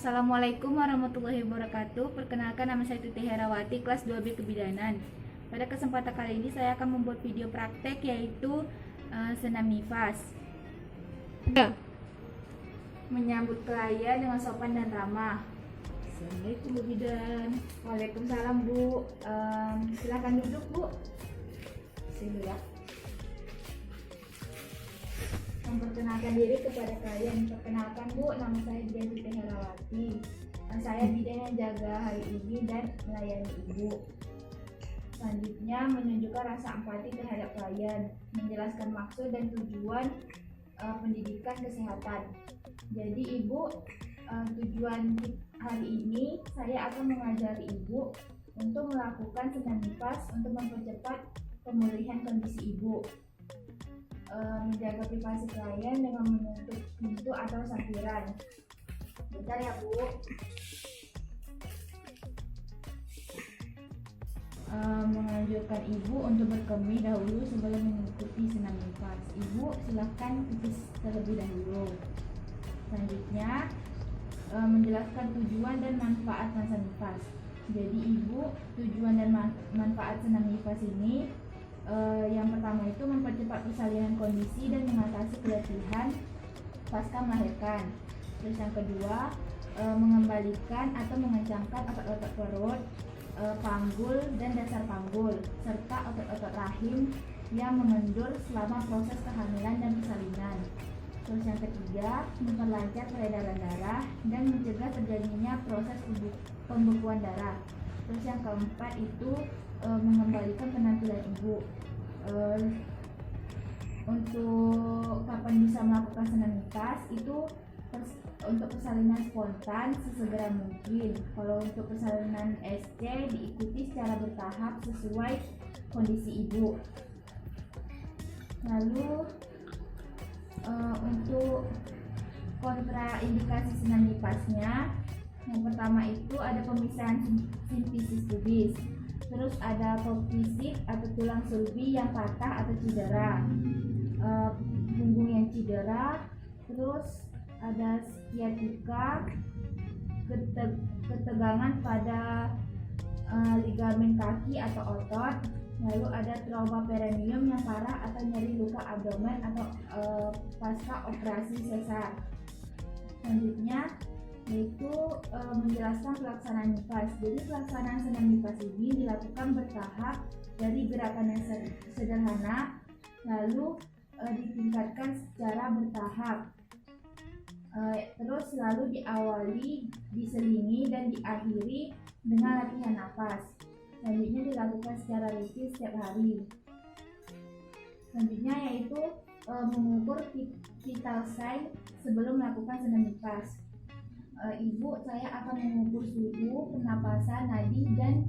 Assalamualaikum warahmatullahi wabarakatuh. Perkenalkan, nama saya Tuti Herawati, kelas 2B Kebidanan. Pada kesempatan kali ini saya akan membuat video praktek yaitu senam nifas. Menyambut klien dengan sopan dan ramah. Assalamualaikum Bu Bidan. Waalaikumsalam Bu. Silakan duduk Bu. Sini ya. Memperkenalkan diri kepada kalian. Perkenalkan Bu, nama saya Bidan Tuti Herawati. Saya bidan yang jaga hari ini dan melayani Ibu. Selanjutnya menunjukkan rasa empati terhadap klien, menjelaskan maksud dan tujuan pendidikan kesehatan. Jadi Ibu, tujuan hari ini saya akan mengajari Ibu untuk melakukan senam nifas untuk mempercepat pemulihan kondisi Ibu. Menjaga privasi klien dengan menutup pintu atau sampiran. Bentar ya Bu. Menganjurkan Ibu untuk berkemih dahulu sebelum mengikuti senam nifas. Ibu silahkan pipis terlebih dahulu. Selanjutnya menjelaskan tujuan dan manfaat senam nifas. Jadi Ibu, tujuan dan manfaat senam nifas ini yang pertama itu mempercepat persalinan kondisi dan mengatasi keletihan pasca melahirkan. Terus yang kedua, mengembalikan atau mengencangkan otot-otot perut, panggul dan dasar panggul, serta otot-otot rahim yang mengendur selama proses kehamilan dan persalinan. Terus yang ketiga, memperlancar peredaran darah dan mencegah terjadinya proses pembekuan darah. Terus yang keempat itu mengembalikan penampilan Ibu. Untuk kapan bisa melakukan senam nifas itu untuk persalinan spontan sesegera mungkin. Kalau untuk persalinan SC diikuti secara bertahap sesuai kondisi Ibu. Lalu untuk kontraindikasi senam nifasnya, yang pertama itu ada pemisahan simfisis pubis. Terus ada fisik atau tulang sulbi yang patah atau cedera, punggung yang cedera, terus ada sciatica, ketegangan pada ligamen kaki atau otot, lalu ada trauma perineum yang parah atau nyeri luka abdomen atau pasca operasi sesar. Selanjutnya yaitu menjelaskan pelaksanaan nifas. Jadi pelaksanaan senam nifas ini dilakukan bertahap dari gerakan yang sederhana lalu ditingkatkan secara bertahap. Terus selalu diawali, diselingi dan diakhiri dengan latihan nafas. Selanjutnya dilakukan secara rutin setiap hari. Selanjutnya yaitu mengukur vital sign sebelum melakukan senam nifas. Ibu, saya akan mengukur suhu, pernapasan, nadi, dan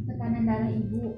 tekanan darah Ibu.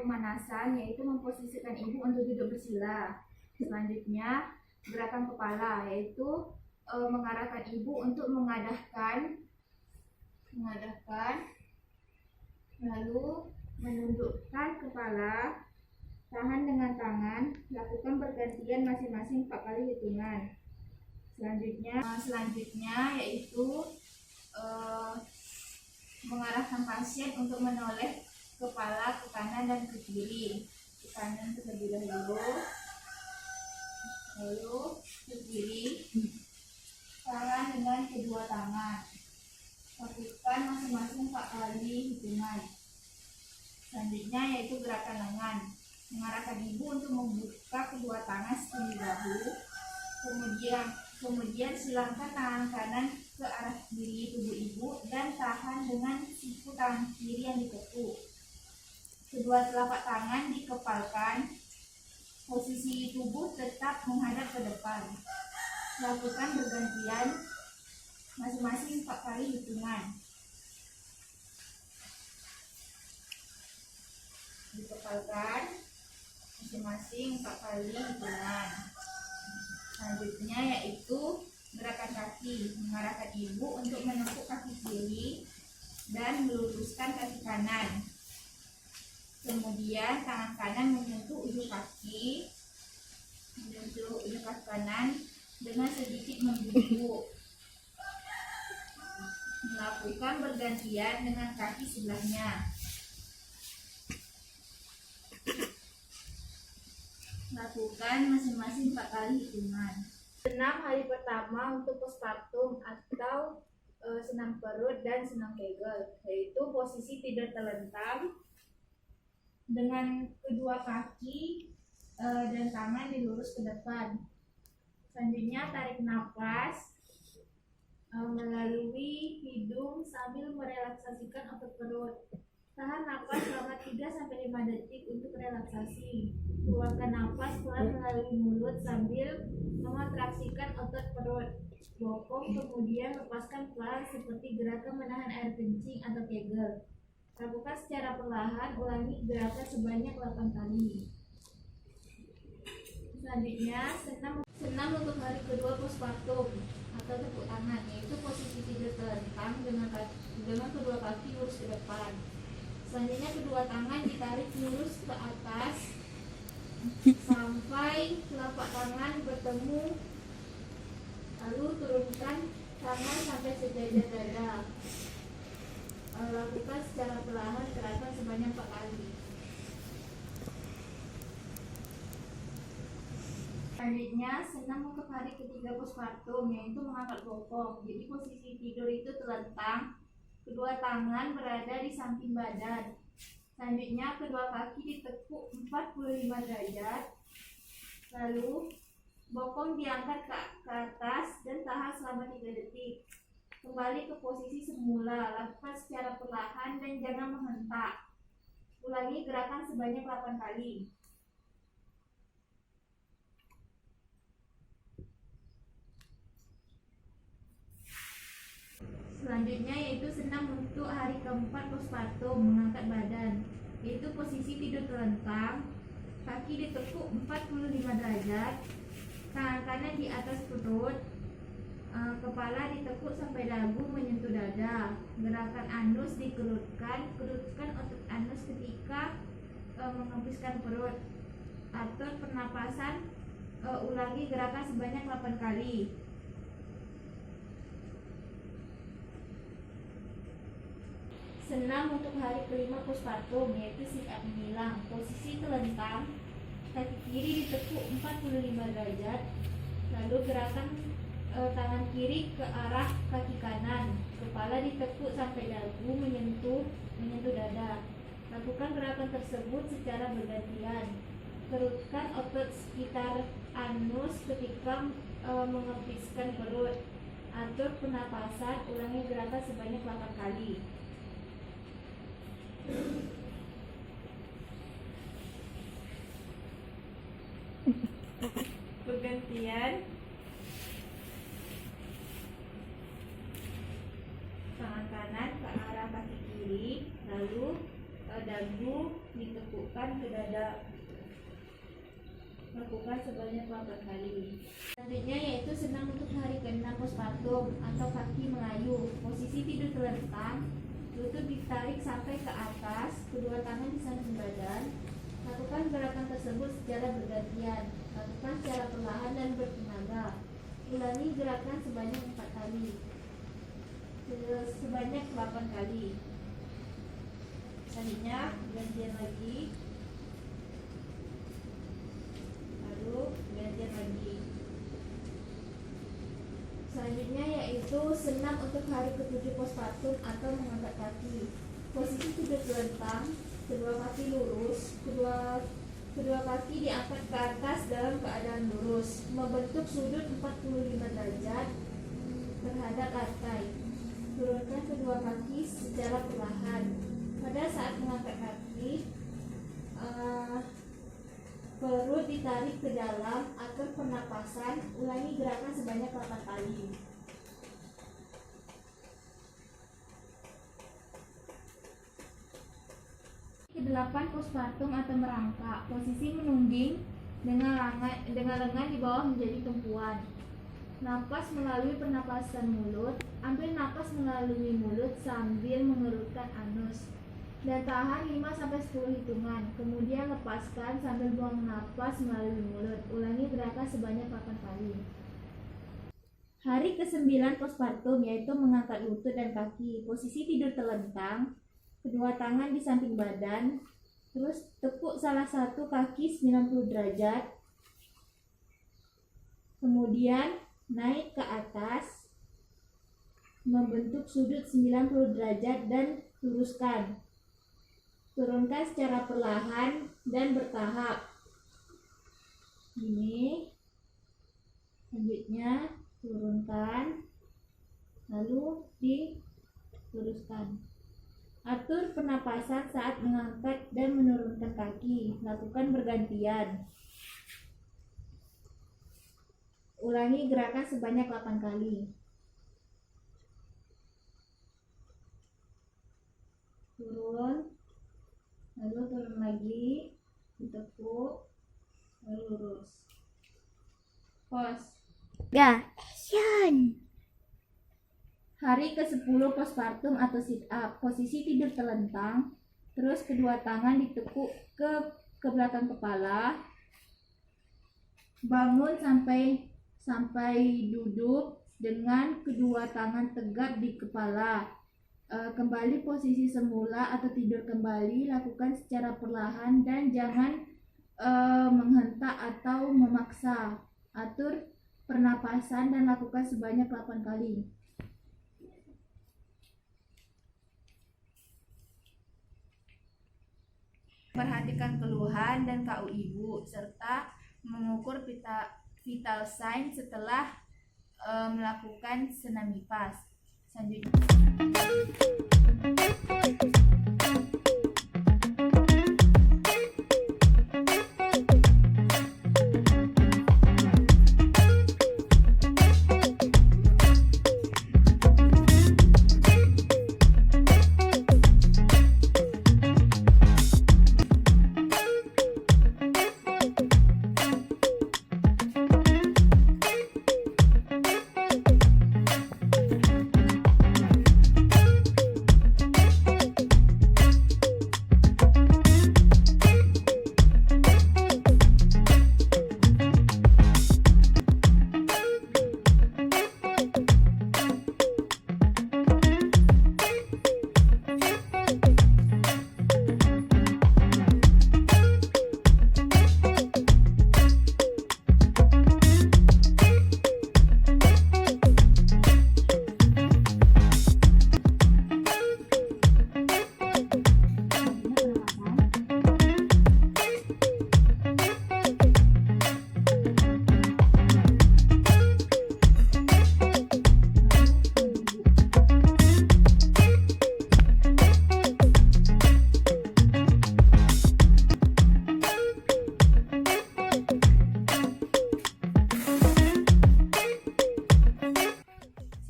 pemanasan yaitu memposisikan ibu untuk duduk bersila. Selanjutnya gerakan kepala yaitu mengarahkan ibu untuk mengadahkan, lalu menundukkan kepala, tahan dengan tangan, lakukan bergantian masing-masing 4 kali hitungan. Selanjutnya yaitu mengarahkan pasien untuk menoleh kepala ke kanan dan ke kiri. Ke kanan terlebih dahulu, lalu ke kiri. Tahan dengan kedua tangan. Lakukan masing-masing 4 kali hitungan. Selanjutnya yaitu gerakan lengan. Mengarahkan ibu untuk membuka kedua tangan terlebih dahulu. Kemudian silangkan tangan kanan ke arah kiri tubuh ibu dan tahan dengan siku tangan kiri yang ditekuk. Kedua telapak tangan dikepalkan. Posisi tubuh tetap menghadap ke depan. Lakukan bergantian masing-masing 4 kali hitungan. Dikepalkan masing-masing 4 kali hitungan. Selanjutnya yaitu gerakan kaki. Mengarahkan ibu untuk menepuk kaki kiri dan meluruskan kaki kanan. Kemudian tangan kanan menyentuh ujung kaki kanan dengan sedikit membungkuk. Melakukan bergantian dengan kaki sebelahnya. Lakukan masing-masing 4 kali hitungan. Senam hari pertama untuk postpartum atau senam perut dan senam Kegel, yaitu posisi tidur terlentang dengan kedua kaki dan tangan dilurus ke depan. Selanjutnya tarik nafas melalui hidung sambil merelaksasikan otot perut. Tahan nafas selama 3-5 detik untuk relaksasi. Keluarkan nafas pelan melalui mulut sambil mengontraksikan otot perut. Bokong, kemudian lepaskan pelan seperti gerakan menahan air kencing atau Kegel. Lakukan secara perlahan, ulangi gerakan sebanyak 8 kali. Selanjutnya, senam untuk hari kedua postpartum atau tepuk tangan, yaitu posisi tidur terlentang dengan kedua kaki lurus ke depan. Selanjutnya kedua tangan ditarik lurus ke atas sampai telapak tangan bertemu, lalu turunkan tangan sampai sejajar dada. Lakukan secara perlahan gerakan sebanyak 4 kali. Selanjutnya senam untuk hari ketiga postpartum, yaitu mengangkat bokong. Jadi posisi tidur itu terlentang, kedua tangan berada di samping badan. Selanjutnya kedua kaki ditekuk 45 derajat. Lalu bokong diangkat ke atas dan tahan selama 3 detik. Kembali ke posisi semula, lakukan secara perlahan dan jangan menghentak. Ulangi gerakan sebanyak 8 kali. Selanjutnya yaitu senam untuk hari keempat postpartum, mengangkat badan, yaitu posisi tidur terlentang, kaki ditekuk 45 derajat, tangan kanan di atas perut, kepala ditekuk sampai dagu menyentuh dada. Gerakan anus dikerutkan otot anus ketika mengembuskan perut. Atur pernapasan, ulangi gerakan sebanyak 8 kali. Senam untuk hari kelima postpartum, yaitu sit up menghilang. Posisi terlentang, kaki kiri ditekuk 45 derajat. Lalu gerakan tangan kiri ke arah kaki kanan, kepala ditekuk sampai dagu menyentuh dada. Lakukan gerakan tersebut secara bergantian. Kerutkan otot sekitar anus ketika mengepiskan perut. Atur pernapasan, ulangi gerakan sebanyak 8 kali. Bergantian, tangan kanan ke arah kaki kiri, lalu dagu ditekukkan ke dada. lakukan sebanyak 8 kali. Selanjutnya yaitu senam untuk hari ke-6 postpartum atau kaki melayu. Posisi tidur terlentang, lutut ditarik sampai ke atas, kedua tangan di samping badan. Lakukan gerakan tersebut secara bergantian. Lakukan secara perlahan dan bertenaga. Ulangi gerakan sebanyak 4 kali. Sebanyak 8 kali. Selanjutnya gantian lagi. Lalu gantian lagi. Selanjutnya yaitu senam untuk hari ke-7 postpartum atau mengangkat kaki. Posisi tidur terlentang, kedua kaki lurus, kedua kaki diangkat ke atas dalam keadaan lurus, membentuk sudut 45 derajat terhadap lantai. Turunkan kedua kaki secara perlahan. Pada saat mengangkat kaki, perut ditarik ke dalam agar pernapasan. Ulangi gerakan sebanyak 8 kali. Ke-8 postpartum atau merangkak. Posisi menungging dengan lengan di bawah menjadi tumpuan. Napas melalui pernapasan mulut. Ambil napas melalui mulut sambil mengerutkan anus dan tahan 5-10 hitungan. Kemudian lepaskan sambil buang napas melalui mulut. Ulangi gerakan sebanyak 8 kali. Hari ke-9 postpartum yaitu mengangkat lutut dan kaki. Posisi tidur terlentang, kedua tangan di samping badan. Terus tepuk salah satu kaki 90 derajat. Kemudian naik ke atas, membentuk sudut 90 derajat dan luruskan. Turunkan secara perlahan dan bertahap. Ini. Selanjutnya turunkan, lalu diluruskan. Atur pernapasan saat mengangkat dan menurunkan kaki. Lakukan bergantian. Ulangi gerakan sebanyak 8 kali. Turun, lalu turun lagi, ditekuk, lalu lurus. Pause. Action. Hari ke-10 postpartum atau sit up. Posisi tidur terlentang, terus kedua tangan ditekuk ke belakang kepala. Bangun sampai duduk dengan kedua tangan tegak di kepala. Kembali posisi semula atau tidur kembali. Lakukan secara perlahan dan jangan menghentak atau memaksa. Atur pernapasan dan lakukan sebanyak 8 kali. Perhatikan keluhan dan KU ibu serta mengukur vital sign setelah melakukan senam nifas.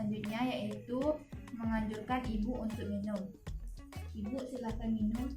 Selanjutnya yaitu menganjurkan ibu untuk minum. Ibu silakan minum.